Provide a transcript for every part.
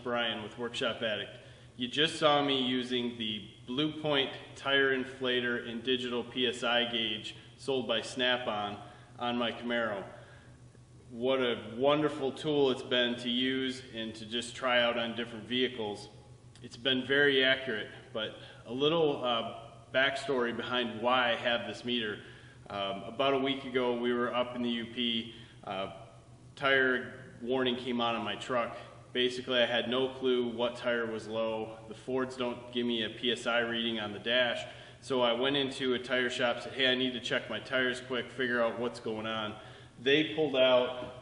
Brian with Workshop Addict. You just saw me using the Blue Point tire inflator and digital PSI gauge sold by Snap-on my Camaro. What a wonderful tool it's been to use and to just try out on different vehicles. It's been very accurate, but a little backstory behind why I have this meter. About a week ago, we were up in the UP. Tire warning came on my truck. Basically, I had no clue what tire was low. The Fords don't give me a PSI reading on the dash. So I went into a tire shop, said, hey, I need to check my tires quick, figure out what's going on. They pulled out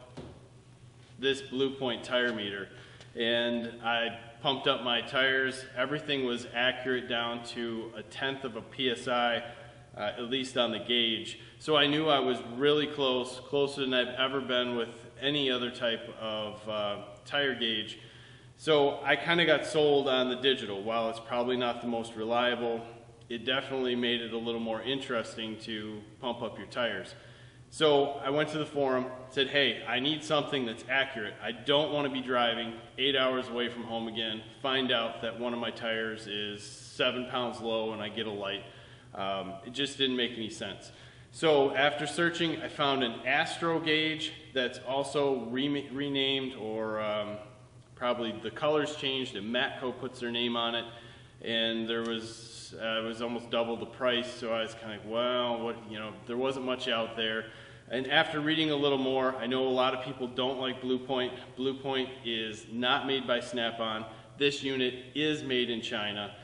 this Blue Point tire meter, and I pumped up my tires. Everything was accurate down to 1/10 of a PSI, at least on the gauge. So I knew I was really close, closer than I've ever been with any other type of tire gauge. So I kind of got sold on the digital. While it's probably not the most reliable, it definitely made it a little more interesting to pump up your tires. So I went to the forum, said, hey, I need something that's accurate. I don't want to be driving 8 hours away from home again, find out that one of my tires is 7 pounds low and I get a light. It just didn't make any sense. So after searching, I found an Astro gauge that's also renamed, or probably the colors changed and Matco puts their name on it. And there was, it was almost double the price, so I was kind of like, well, there wasn't much out there. And after reading a little more, I know a lot of people don't like Blue Point. Blue Point is not made by Snap-on. This unit is made in China.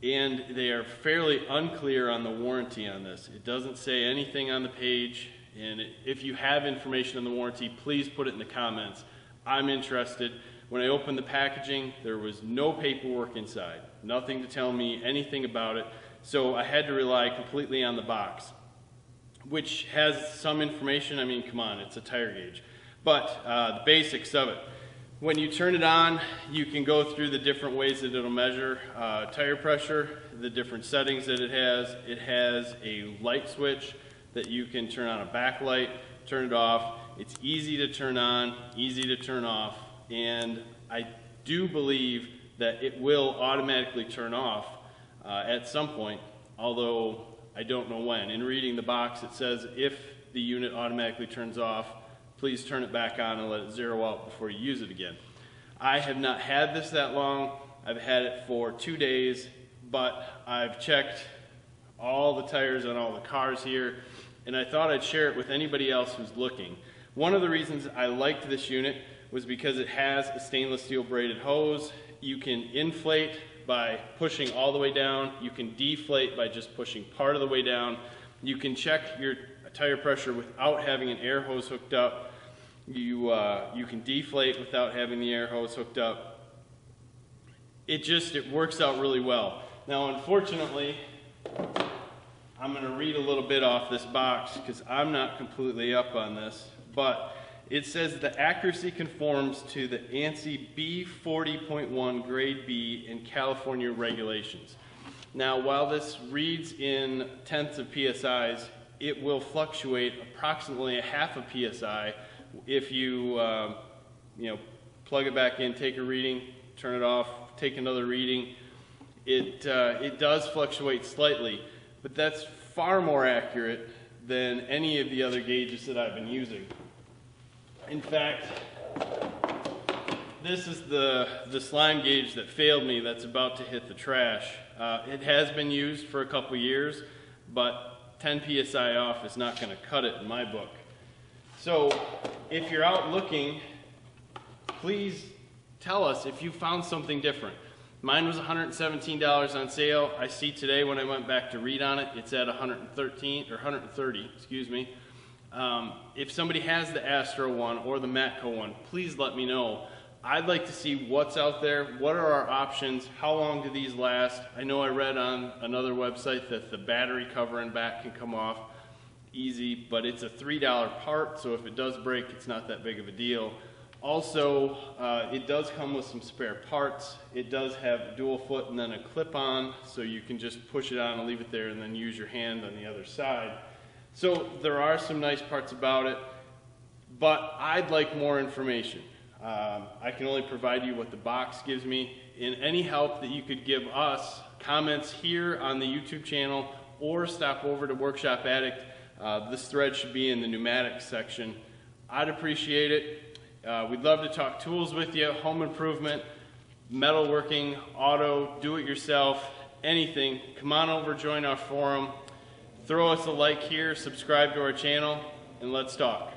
And they are fairly unclear on the warranty on this. It doesn't say anything on the page, and if you have information on the warranty, please put it in the comments. I'm interested. When I opened the packaging, there was no paperwork inside, nothing to tell me anything about it, so I had to rely completely on the box, which has some information. I mean, come on, it's a tire gauge. But the basics of it. When you turn it on, you can go through the different ways that it'll measure tire pressure, the different settings that it has. It has a light switch that you can turn on a backlight, turn it off. It's easy to turn on, easy to turn off, and I do believe that it will automatically turn off at some point, although I don't know when. In reading the box, it says if the unit automatically turns off, please turn it back on and let it zero out before you use it again. I have not had this that long. I've had it for 2 days, but I've checked all the tires on all the cars here, and I thought I'd share it with anybody else who's looking. One of the reasons I liked this unit was because it has a stainless steel braided hose. You can inflate by pushing all the way down. You can deflate by just pushing part of the way down. You can check your tire pressure without having an air hose hooked up. You can deflate without having the air hose hooked up. It works out really well. Now, unfortunately, I'm going to read a little bit off this box because I'm not completely up on this, but it says the accuracy conforms to the ANSI B40.1 grade B in California regulations. Now, while this reads in tenths of PSIs, it will fluctuate approximately 1/2 of PSI if you, plug it back in, take a reading, turn it off, take another reading. It does fluctuate slightly, but that's far more accurate than any of the other gauges that I've been using. In fact, this is the slime gauge that failed me that's about to hit the trash. It has been used for a couple years, but 10 PSI off is not going to cut it in my book. So if you're out looking, please tell us if you found something different. Mine was $117 on sale. I see today when I went back to read on it, it's at $130, excuse me. If somebody has the Astro one or the Matco one, please let me know. I'd like to see what's out there. What are our options? How long do these last? I know I read on another website that the battery cover and back can come off easy, but it's a $3 part, so if it does break, it's not that big of a deal. Also, it does come with some spare parts. It does have a dual foot and then a clip-on, so you can just push it on and leave it there and then use your hand on the other side. So there are some nice parts about it, but I'd like more information. I can only provide you what the box gives me. And any help that you could give us, comments here on the YouTube channel, or stop over to Workshop Addict. This thread should be in the pneumatics section. I'd appreciate it. We'd love to talk tools with you, home improvement, metalworking, auto, do-it-yourself, anything. Come on over, join our forum. Throw us a like here, subscribe to our channel, and let's talk.